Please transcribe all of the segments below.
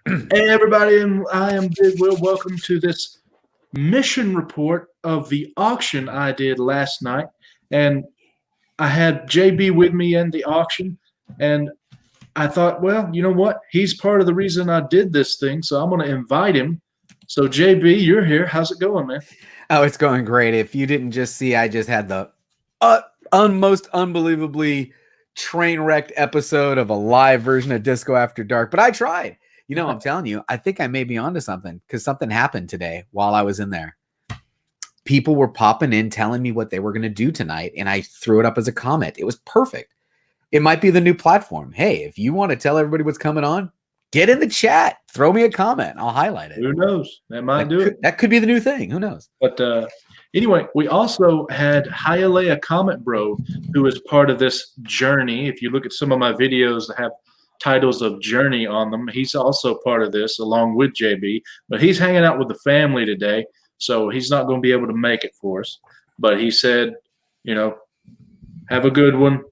Hey everybody, and I am Big Will. Welcome to this mission report of the auction I did last night. And I had JB with me in the auction, and I thought, well, you know what? He's part of the reason I did this thing, so I'm going to invite him. So JB, you're here. How's it going, man? Oh, it's going great. If you didn't just see, I just had the most unbelievably train wrecked episode of a live version of Disco After Dark. But I tried. You know, I'm telling you, I think I may be onto something because something happened today while I was in there. People were popping in telling me what they were going to do tonight, and I threw it up as a comment. It was perfect. It might be the new platform. Hey, if you want to tell everybody what's coming on, get in the chat. Throw me a comment. I'll highlight it. Who knows? That might do it. That could be the new thing. Who knows? But anyway, we also had Hialeah Comet Bro, who is part of this journey. If you look at some of my videos that have titles of journey on them, he's also part of this along with JB. But he's hanging out with the family today, so he's not going to be able to make it for us. But he said, you know, have a good one.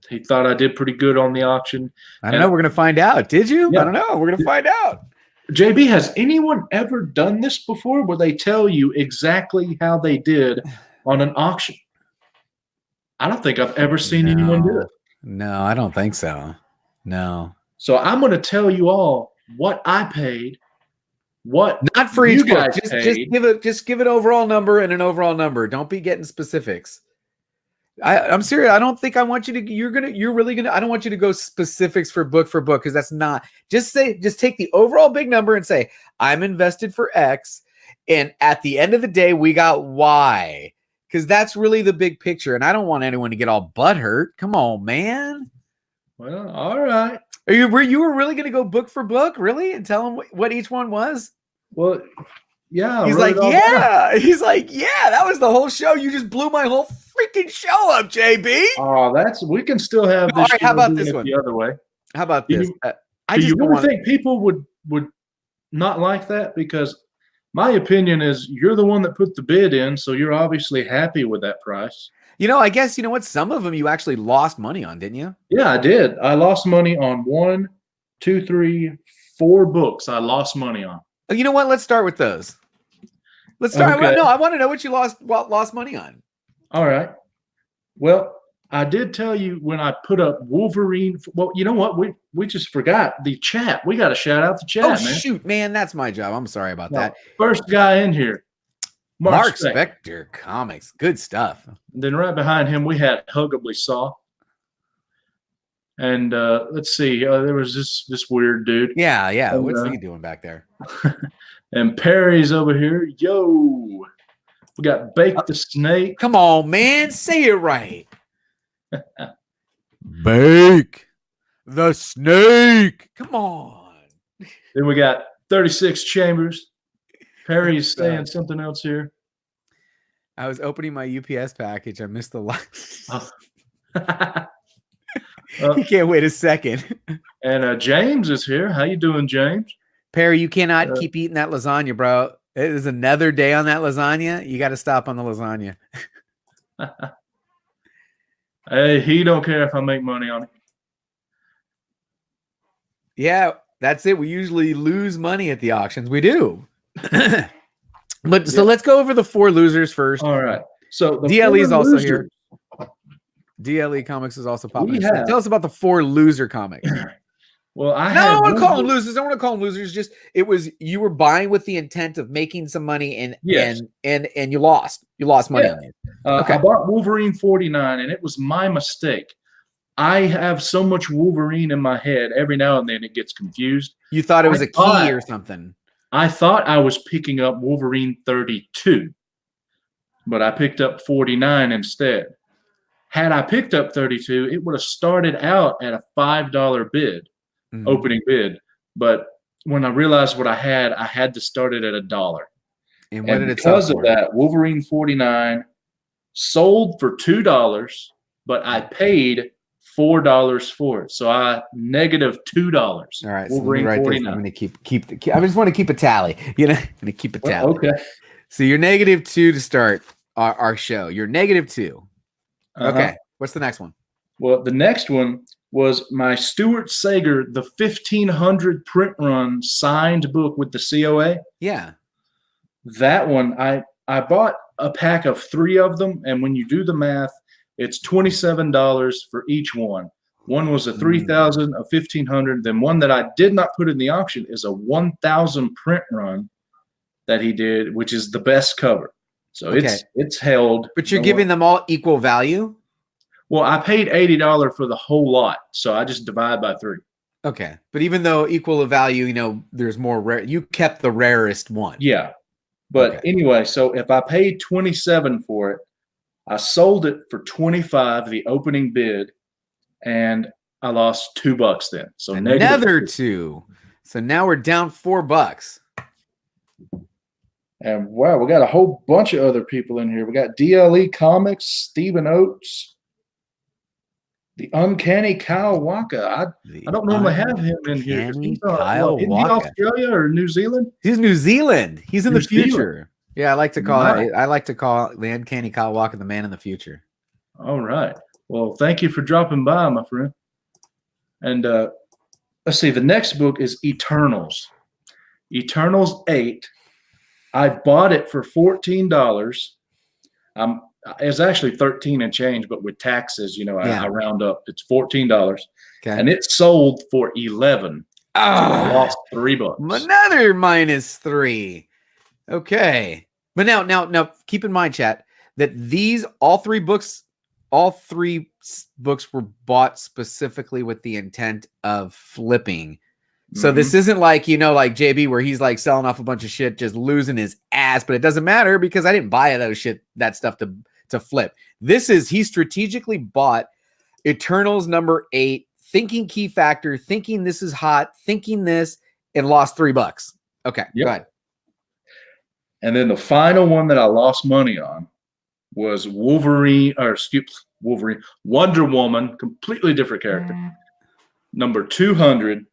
He thought I did pretty good on the auction. I don't know. We're going to find out. Did you? Yeah. I don't know. We're going to find out. JB, has anyone ever done this before where they tell you exactly how they did on an auction? I don't think I've ever seen anyone do it. No, I don't think so. No. So I'm going to tell you all what I paid, what not for each book. Just give it overall number and an overall number. Don't be getting specifics. I'm serious. I don't think I want you to. You're really gonna. I don't want you to go specifics for book because that's not. Just take the overall big number and say I'm invested for X, and at the end of the day we got Y, because that's really the big picture. And I don't want anyone to get all butthurt. Come on, man. Well, all right. You were really gonna go book for book, really, and tell them what each one was? Well, yeah. He's like, yeah. He's like, yeah. That was the whole show. You just blew my whole freaking show up, JB. Oh, we can still have this. All right, how about this one? The other way. How about this? Do you really think people would not like that? Because my opinion is you're the one that put the bid in, so you're obviously happy with that price. You know, I guess, you know what? Some of them you actually lost money on, didn't you? Yeah, I did. I lost money on 1, 2, 3, 4 books I lost money on. You know what? Let's start with those. Let's start. Okay. No, I want to know what you lost money on. All right. Well, I did tell you when I put up Wolverine. Well, you know what? We just forgot the chat. We got to shout out the chat, man. Shoot, man. That's my job. I'm sorry about that. First guy in here. Mark Spector Comics. Good stuff. And then right behind him, we had Huggably Saw. And let's see. There was this weird dude. Yeah. And, what's he doing back there? And Perry's over here. Yo. We got Bake the Snake. Come on, man. Say it right. Bake the Snake. Come on. Then we got 36 Chambers. Perry's saying something else here. I was opening my UPS package. I missed the line. You can't wait a second. And James is here. How you doing, James? Perry, you cannot keep eating that lasagna, bro. It is another day on that lasagna. You got to stop on the lasagna. Hey, he don't care if I make money on it. Yeah, that's it. We usually lose money at the auctions. We do. But so let's go over the 4 losers first. All right. So DLE is also here. DLE Comics is also popping. Tell us about the 4 loser comics. Well, I don't want to call them losers. I don't want to call them losers. Just it was you were buying with the intent of making some money and you lost. You lost money on it. Okay. I bought Wolverine 49 and it was my mistake. I have so much Wolverine in my head every now and then it gets confused. You thought it was a key or something. I thought I was picking up Wolverine 32, but I picked up 49 instead. Had I picked up 32, it would have started out at a $5 bid. Opening bid, but when I realized what I had to start it at $1. And what did it because of that, Wolverine 49 sold for $2, but I paid $4 for it, so I negative $2. All right, Wolverine so 49. I'm going to keep. I just want to keep a tally. You know, I'm going to keep a tally. Okay. So you're -2 to start our show. You're -2. Okay. What's the next one? Well, the next one was my Stuart Sager, the 1500 print run signed book with the COA. Yeah. That one, I bought a pack of 3 of them, and when you do the math, it's $27 for each one. One was a 3,000, a 1,500. Then one that I did not put in the auction is a 1,000 print run that he did, which is the best cover. So it's held. But you're giving them all equal value? Well, I paid $80 for the whole lot, so I just divide by 3. Okay. But even though equal of value, you know, there's more rare. You kept the rarest one. Yeah. But anyway, so if I paid 27 for it, I sold it for 25, the opening bid, and I lost $2 then. So another $2. So now we're down $4. And wow, we got a whole bunch of other people in here. We got DLE Comics, Stephen Oates, the Uncanny Kyle Waka. I don't normally have him in here. He's Kyle in Waka. Australia or New Zealand? He's New Zealand. He's in New the future. Zealand. Yeah, I like to call the Uncanny Kyle Waka the man in the future. All right. Well, thank you for dropping by, my friend. And let's see. The next book is Eternals. Eternals 8. I bought it for $14. It's actually 13 and change, but with taxes, you know, I round up. It's $14, okay. And it sold for 11. So I lost $3. Another -3. Okay, but now, keep in mind, chat, that all three books were bought specifically with the intent of flipping. So this isn't like, you know, like JB where he's like selling off a bunch of shit, just losing his ass, but it doesn't matter because I didn't buy that stuff to flip. He strategically bought Eternals number 8, thinking key factor, thinking this is hot, thinking this, and lost $3. Okay, go ahead. And then the final one that I lost money on was Wonder Woman, completely different character. Number 200.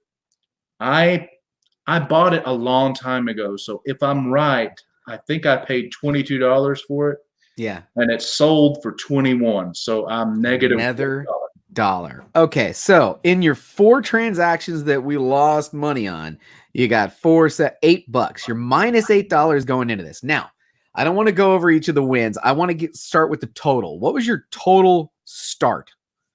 I bought it a long time ago. So if I'm right, I think I paid $22 for it. Yeah. And it sold for 21. So I'm negative another $1. Okay. So in your 4 transactions that we lost money on, you got $8. You're -$8 going into this. Now, I don't want to go over each of the wins. I want to start with the total. What was your total start?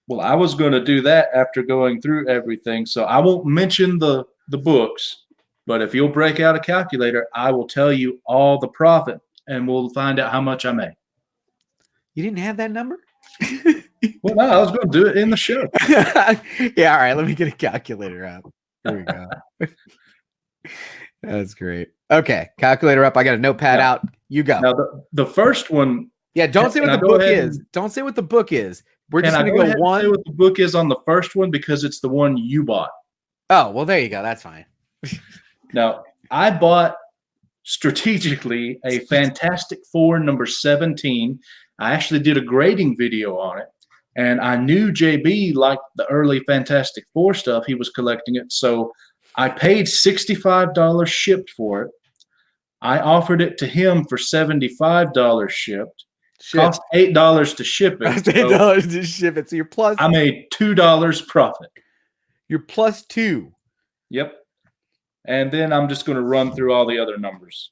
Well, I was going to do that after going through everything. So I won't mention the books, but if you'll break out a calculator, I will tell you all the profit and we'll find out how much I made. You didn't have that number? Well, no, I was going to do it in the show. Yeah, all right. Let me get a calculator out. Here we go. That's great. Okay, calculator up. I got a notepad out. You go. Now, the first one. Yeah, don't say what the book is. Don't say what the book is. We're just going to go one. Say what the book is on the first one because it's the one you bought. Oh, well, there you go. That's fine. Now, I bought strategically a Fantastic Four number 17. I actually did a grading video on it. And I knew JB liked the early Fantastic Four stuff. He was collecting it. So I paid $65 shipped for it. I offered it to him for $75 shipped. Cost $8 to ship it. Cost $8 to ship it. So you're plus. I made $2 profit. You're +2. Yep. And then I'm just going to run through all the other numbers.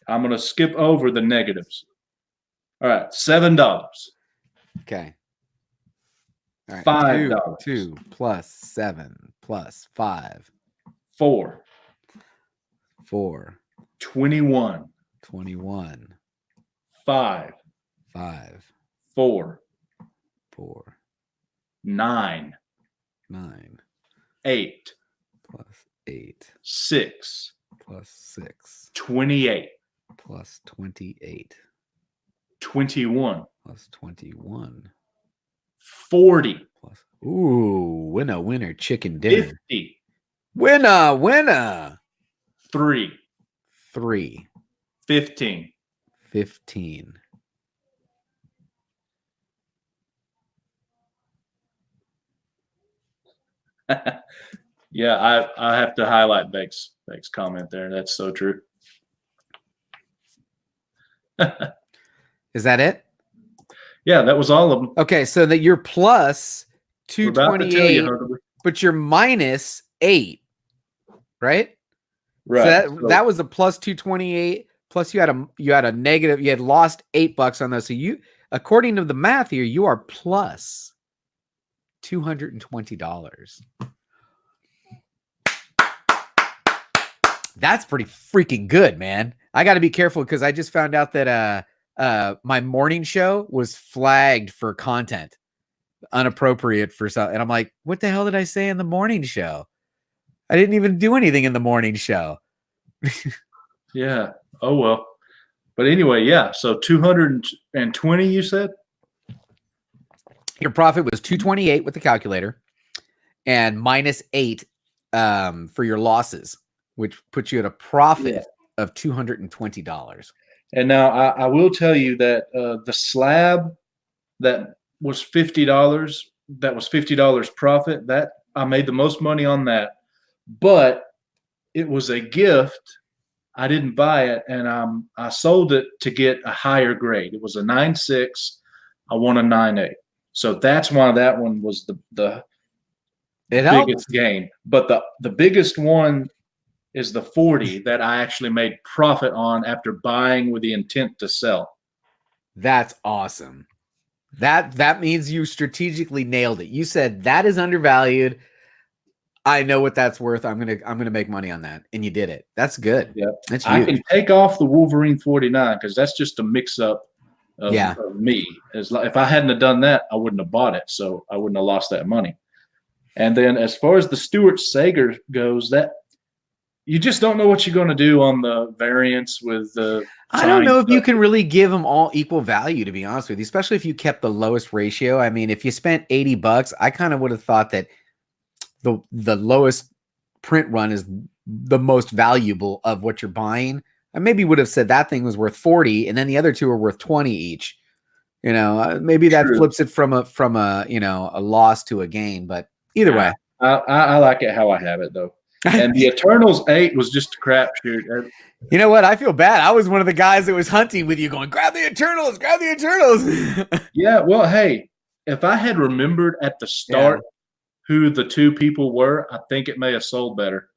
I'm going to skip over the negatives. All right, $7. Okay. All right. $5. 2 + 7 + 5. 4. 4. 21. 21. 5. 5. 4. 4. 9. 9. 8. + 8. 6. + 6. 28. + 28. 21. + 21. 40. Ooh, winner, chicken dinner. 50. Winner. 3. 3. 15. 15. Yeah, I have to highlight Beck's comment there. That's so true. Is that it? Yeah, that was all of them. Okay, so that you're plus We're about to tell you, 228, Huckleberry. but you're minus 8, right? Right. So that was a plus 228. Plus you had a negative. You had lost $8 on those. So you, according to the math here, you are plus $220. That's pretty freaking good, man. I got to be careful because I just found out that my morning show was flagged for content inappropriate for something. And I'm like, what the hell did I say in the morning show? I didn't even do anything in the morning show. Yeah. Oh, well. But anyway, yeah. So 220, you said? Your profit was 228 with the calculator and minus 8 for your losses, which puts you at a profit of $220. And now I will tell you that the slab that was $50, that was $50 profit, that I made the most money on that. But it was a gift. I didn't buy it, and I sold it to get a higher grade. It was a 9.6. I won a 9.8. So that's why that one was the biggest gain. But the biggest one is the 40 that I actually made profit on after buying with the intent to sell. That's awesome. That means you strategically nailed it. You said that is undervalued. I know what that's worth. I'm gonna make money on that, and you did it. That's good. Yeah, that's I huge. can take off the Wolverine 49 because that's just a mix-up of me. As if I hadn't have done that, I wouldn't have bought it, so I wouldn't have lost that money. And then as far as the Stuart Sager goes, that you just don't know what you're going to do on the variants with the. I don't know if you can really give them all equal value, to be honest with you, especially if you kept the lowest ratio. I mean, if you spent $80, I kind of would have thought that the lowest print run is the most valuable of what you're buying. I maybe would have said that thing was worth 40 and then the other two are worth 20 each. You know, maybe that flips it from a a loss to a gain, but either way. I like it how I have it though. And the Eternals 8 was just a crapshoot. You know what? I feel bad. I was one of the guys that was hunting with you going, grab the Eternals, grab the Eternals. Yeah, well, hey, if I had remembered at the start who the two people were, I think it may have sold better.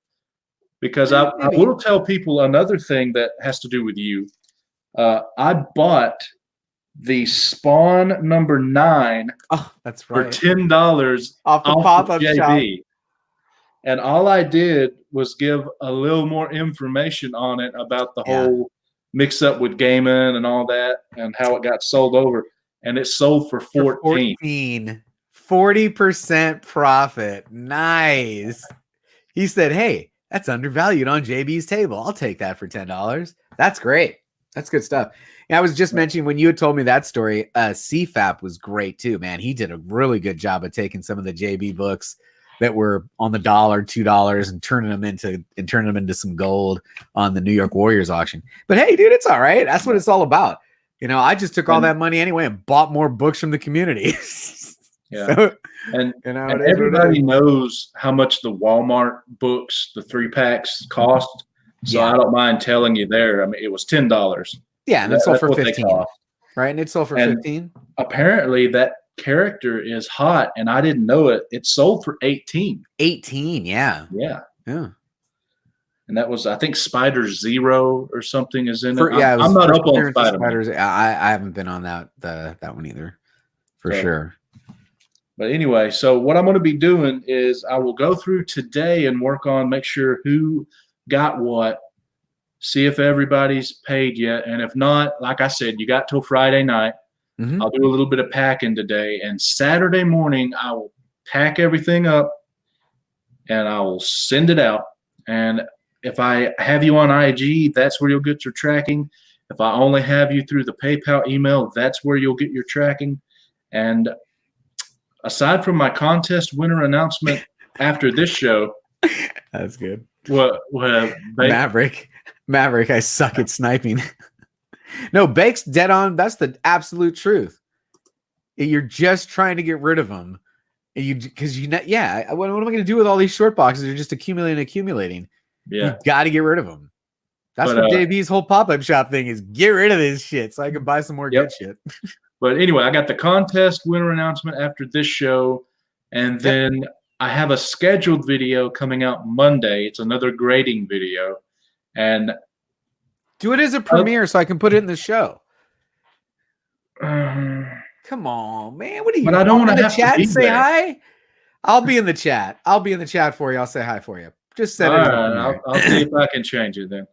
Because I will tell people another thing that has to do with you. I bought the Spawn number 9 that's right. for $10 off the pop-up shop. And all I did was give a little more information on it about the whole mix-up with Gaiman and all that and how it got sold over. And it sold for 14. 40% profit. Nice. He said, hey, that's undervalued on JB's table. I'll take that for $10. That's great. That's good stuff. And I was just mentioning when you had told me that story, CFAP was great too, man. He did a really good job of taking some of the JB books that were on the $1, $2 and turning them into some gold on the New York Warriors auction. But hey, dude, it's all right. That's what it's all about. You know, I just took all that money anyway and bought more books from the community. Yeah. So, and everybody knows how much the Walmart books, the 3-packs cost. So I don't mind telling you there. I mean, it was $10. Yeah, and it sold for 15. Right? And it sold for 15. Apparently that character is hot, and I didn't know it. It sold for 18. 18, yeah. Yeah. Yeah. And that was, I think, Spider Zero or something is in it. I'm not up on Spider-Man. I haven't been on that one either, for sure. But anyway, so what I'm going to be doing is I will go through today and work on make sure who got what, see if everybody's paid yet. And if not, like I said, you got till Friday night. I'll do a little bit of packing today. And Saturday morning, I will pack everything up and I will send it out. And if I have you on IG, that's where you'll get your tracking. If I only have you through the PayPal email, that's where you'll get your tracking. And aside from my contest winner announcement after this show, that's good. Maverick, I suck at sniping. No, Bake's dead on. That's the absolute truth. You're just trying to get rid of them. What am I going to do with all these short boxes? They're just accumulating. Yeah, you got to get rid of them. That's what JB's whole pop-up shop thing is. Get rid of this shit so I can buy some more good shit. But anyway, I got the contest winner announcement after this show, And then I have a scheduled video coming out Monday. It's another grading video. And Do it as a premiere so I can put it in the show. uh, Come on, man. What are you? But I don't want wanna in the have to chat be and say there. hi. I'll be in the chat. I'll be in the chat for you. I'll say hi for you. Just set all it. as a right, premiere. I'll see if I can change it then.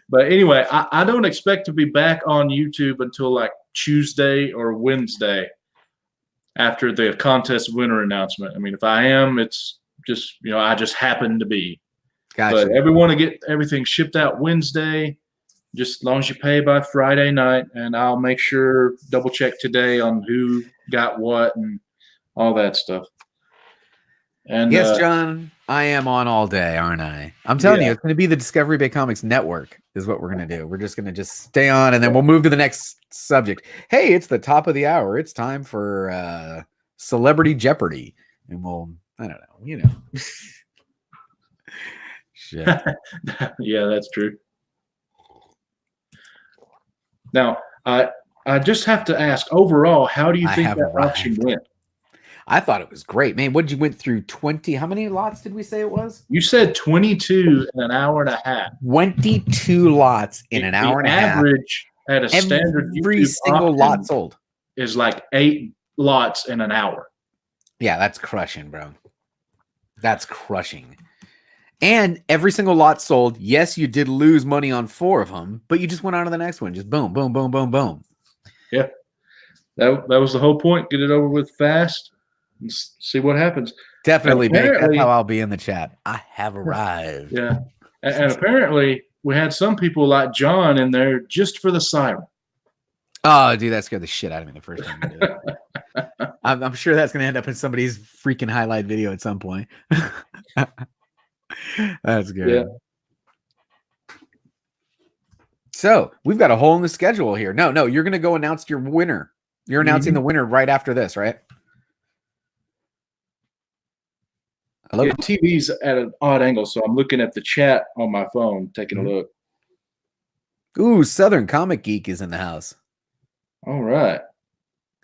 But anyway, I don't expect to be back on YouTube until like Tuesday or Wednesday after the contest winner announcement. I mean, if I am, it's just, I just happen to be. Gotcha. But everyone to get everything shipped out Wednesday, just as long as you pay by Friday night, and I'll make sure double check today on who got what and all that stuff. And Yes, John, I am on all day, aren't I? I'm telling you, it's going to be the Discovery Bay Comics Network is what we're going to do. We're just going to stay on, and then we'll move to the next subject. Hey, it's the top of the hour. It's time for Celebrity Jeopardy. And I don't know, Shit. Yeah, that's true. Now, I just have to ask, overall, how do you think that auction went? I thought it was great, man. What did you went through 20? How many lots did we say it was? You said 22 in an hour and a half. 22 lots in an hour and a half. Average at a standard every YouTube single lot sold is like 8 lots in an hour. Yeah, that's crushing, bro. That's crushing. And every single lot sold. Yes, you did lose money on 4 of them, but you just went on to the next one. Just boom, boom, boom, boom, boom. Yeah, that was the whole point. Get it over with fast. And see what happens. Definitely, Bake. That's how I'll be in the chat. I have arrived. Yeah, and apparently we had some people like John in there just for the siren. Oh, dude, that scared the shit out of me the first time you did it. I'm sure that's gonna end up in somebody's freaking highlight video at some point. That's good. Yeah. So we've got a hole in the schedule here. No, you're gonna go announce your winner. You're announcing the winner right after this, right? Hello? Yeah, TV's at an odd angle, so I'm looking at the chat on my phone, taking a look. Ooh, Southern Comic Geek is in the house. All right.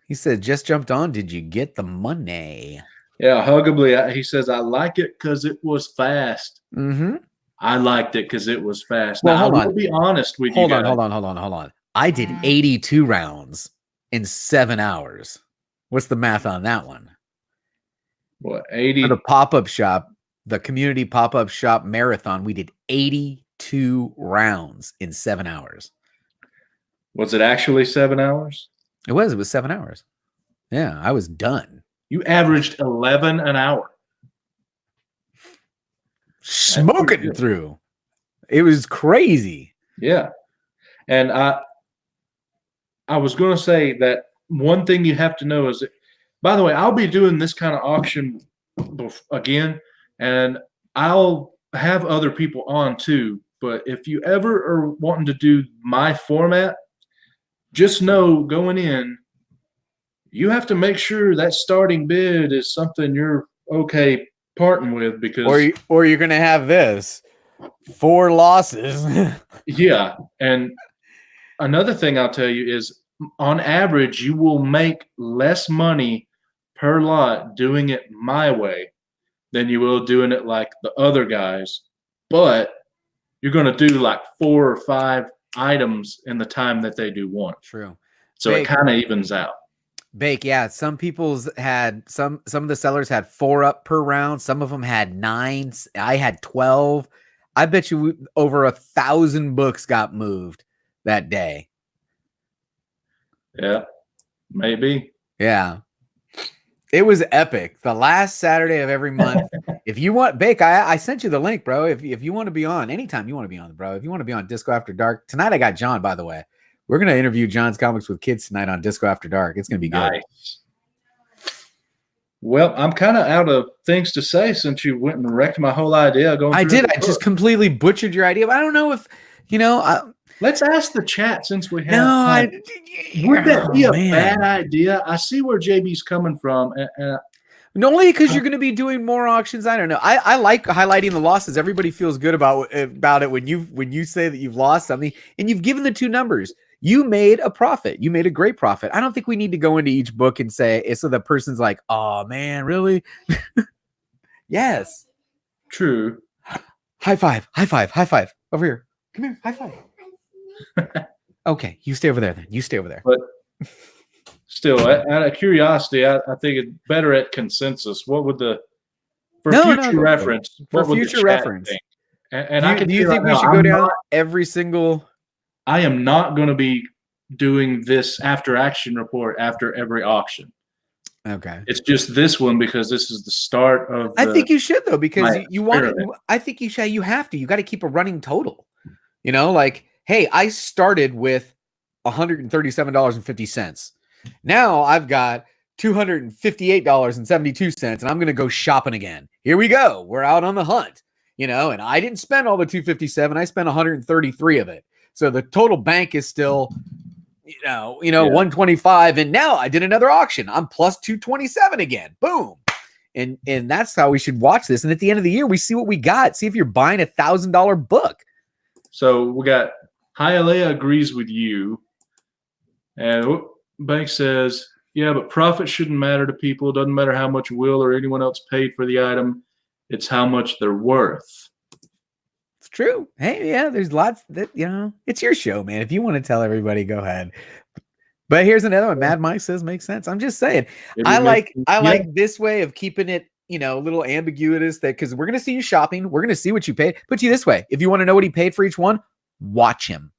He said, just jumped on. Did you get the money? Yeah, Huggably. He says, I like it because it was fast. Mm-hmm. I liked it because it was fast. Well, now, hold I on. will be honest with you. Hold on. I did 82 rounds in 7 hours. What's the math on that one? What, 80? For the pop-up shop, the community pop-up shop marathon, we did 82 rounds in 7 hours. Was it actually 7 hours? It was 7 hours. Yeah, I was done. You averaged 11 an hour. Smoking through. It was crazy. Yeah. And I was going to say that one thing you have to know is that, by the way, I'll be doing this kind of auction again, and I'll have other people on too. But if you ever are wanting to do my format, just know going in, you have to make sure that starting bid is something you're okay parting with, because or you're gonna have this 4 losses. Yeah. And another thing I'll tell you is, on average, you will make less money per lot doing it my way than you will doing it like the other guys, but you're going to do like 4 or 5 items in the time that they do one. True. So it kind of evens out. Bake, yeah. Some people's had some of the sellers had 4 up per round. Some of them had 9. I had 12. I bet you over 1,000 books got moved that day. Yeah, maybe. Yeah. It was epic. The last Saturday of every month. If you want, Bake, I sent you the link, bro. If you want to be on, anytime you want to be on, bro. If you want to be on Disco After Dark. Tonight I got John, by the way. We're going to interview John's Comics with Kids tonight on Disco After Dark. It's going to be good. Nice. Well, I'm kind of out of things to say since you went and wrecked my whole idea. I just completely butchered your idea. But I don't know if, let's ask the chat since we have. Would that be a bad idea? I see where JB's coming from. Only because you're going to be doing more auctions. I don't know. I like highlighting the losses. Everybody feels good about it when you say that you've lost something and you've given the 2 numbers. you made a profit. You made a great profit. I don't think we need to go into each book and say, so the person's like, oh man, really? Yes. True. High five, high five, high five. Over here. Come here, high five. Okay, you stay over there then. You stay over there. But still, out of curiosity, I think it's better at consensus. What would for future reference? For future reference. Think? And do you think we should go down every single? I am not going to be doing this after action report after every auction. Okay. It's just this one because this is the start of. I think you should though, because you want it. I think you should. You have to. You got to keep a running total. You know, like, hey, I started with $137.50. Now I've got $258.72, and I'm going to go shopping again. Here we go. We're out on the hunt. You know, and I didn't spend all the $257. I spent 133 of it. So the total bank is still, 125. And now I did another auction. I'm plus 227 again. Boom. And that's how we should watch this. And at the end of the year, we see what we got. See if you're buying $1,000 book. So we got Hialeah agrees with you. And Bank says, yeah, but profit shouldn't matter to people. It doesn't matter how much Will or anyone else paid for the item. It's how much they're worth. It's true. Hey, yeah, there's lots that, it's your show, man. If you want to tell everybody, go ahead. But here's another one. Mad Mike says makes sense. I'm just saying. I like this way of keeping it, a little ambiguous, that because we're going to see you shopping. We're going to see what you paid. Put you this way. If you want to know what he paid for each one, watch him.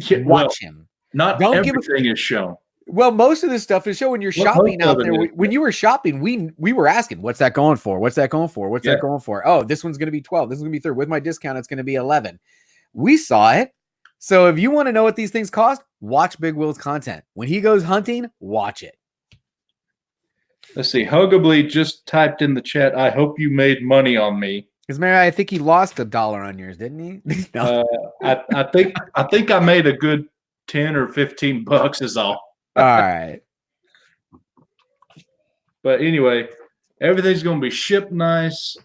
Watch him. Not everything is shown. Well, most of this stuff is shown when you're shopping out there. When you were shopping, we were asking, what's that going for? What's that going for? What's that going for? Oh, this one's going to be 12. This is going to be 3. With my discount, it's going to be 11. We saw it. So if you want to know what these things cost, watch Big Will's content. When he goes hunting, watch it. Let's see. Huggably just typed in the chat, I hope you made money on me. Because Mary, I think he lost $1 on yours, didn't he? No. I think I made a good 10 or 15 bucks is all. All right. But anyway, everything's going to be shipped nice.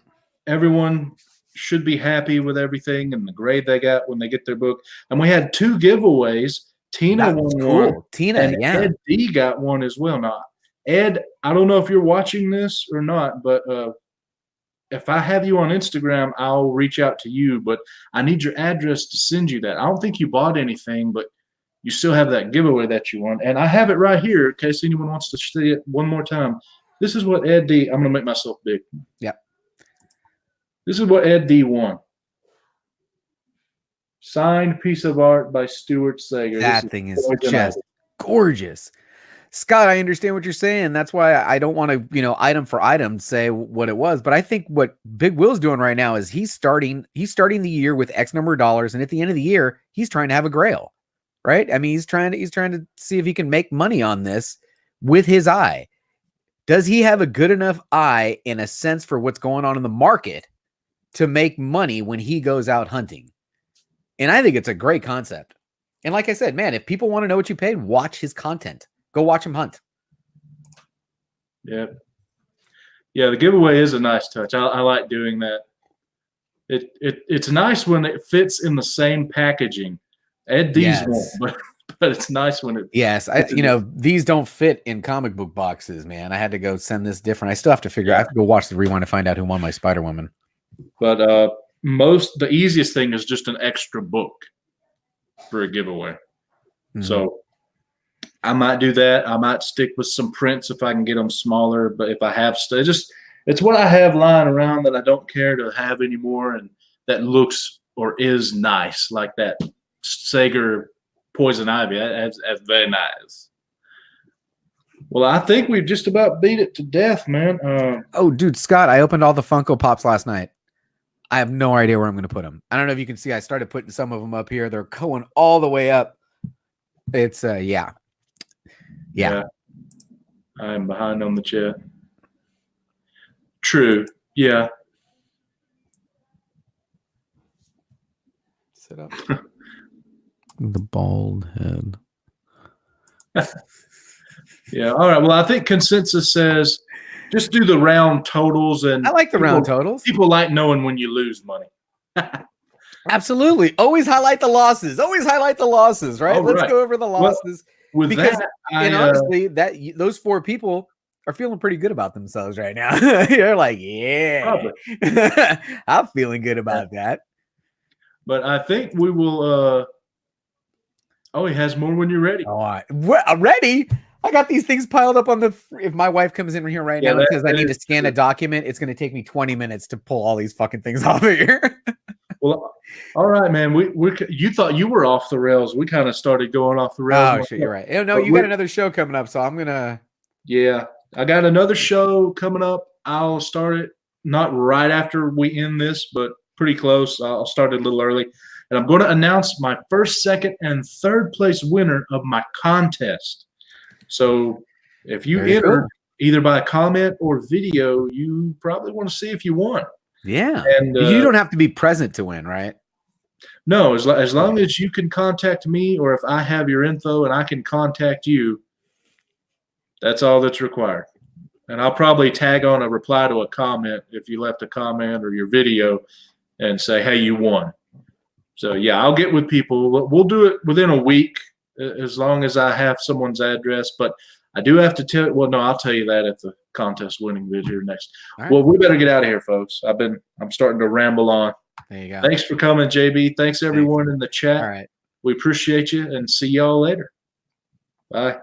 Everyone should be happy with everything and the grade they got when they get their book. And we had 2 giveaways. Tina won one. Tina, and Ed D got one as well. Now, Ed, I don't know if you're watching this or not, but if I have you on Instagram, I'll reach out to you. But I need your address to send you that. I don't think you bought anything, but you still have that giveaway that you won. And I have it right here in case anyone wants to see it one more time. This is what Ed D. I'm going to make myself big. Yeah. This is what Ed D. won. Signed piece of art by Stuart Sager. That thing is just gorgeous. Scott, I understand what you're saying. That's why I don't want to, item for item say what it was. But I think what Big Will's doing right now is he's starting the year with X number of dollars. And at the end of the year, he's trying to have a grail. Right? I mean, he's trying to see if he can make money on this with his eye. Does he have a good enough eye and a sense for what's going on in the market to make money when he goes out hunting? And I think it's a great concept. And like I said, man, if people want to know what you paid, watch his content. Go watch him hunt. Yeah. Yeah, the giveaway is a nice touch. I like doing that. It's nice when it fits in the same packaging. Ed D's won't, but it's nice when it. Yes, these don't fit in comic book boxes, man. I had to go send this different. I still have to figure. I have to go watch the rewind to find out who won my Spider Woman. But the easiest thing is just an extra book for a giveaway. Mm-hmm. So I might do that. I might stick with some prints if I can get them smaller. But if I have it's what I have lying around that I don't care to have anymore, and that looks or is nice, like that Sager Poison Ivy. That's very nice. Well, I think we've just about beat it to death, man. Oh, dude, Scott, I opened all the Funko Pops last night. I have no idea where I'm going to put them. I don't know if you can see. I started putting some of them up here. They're going all the way up. It's yeah. I'm behind on the chat. True. Yeah. Sit up. The bald head. Yeah. All right. Well, I think consensus says just do the round totals, and I like the round totals. People like knowing when you lose money. Absolutely. Always highlight the losses. Always highlight the losses, right? All Let's right. go over the Well, losses. with Because, that, and honestly, those 4 people are feeling pretty good about themselves right now. You're like, yeah, I'm feeling good about that. But I think we will. Oh, he has more when you're ready. All right. Ready? I got these things piled up on the. If my wife comes in here right now and says I need to scan a document, it's going to take me 20 minutes to pull all these fucking things off of here. Well, all right, man. You thought you were off the rails. We kind of started going off the rails. Oh shit, you're right. Oh, no, you got another show coming up, so I'm gonna. Yeah, I got another show coming up. I'll start it not right after we end this, but pretty close. I'll start it a little early, and I'm going to announce my first, second, and third place winner of my contest. So if you enter either by comment or video, you probably want to see if you won. Yeah, and you don't have to be present to win, right? No, as long as you can contact me, or if I have your info and I can contact you, that's all that's required. And I'll probably tag on a reply to a comment if you left a comment or your video and say, hey, you won. So, yeah, I'll get with people. We'll do it within a week as long as I have someone's address. But I do have to tell – well, no, I'll tell you that at the contest winning video next. Right. Well, we better get out of here, folks. I'm starting to ramble on. There you go. Thanks for coming, JB. Thanks, everyone in the chat. All right. We appreciate you, and see y'all later. Bye.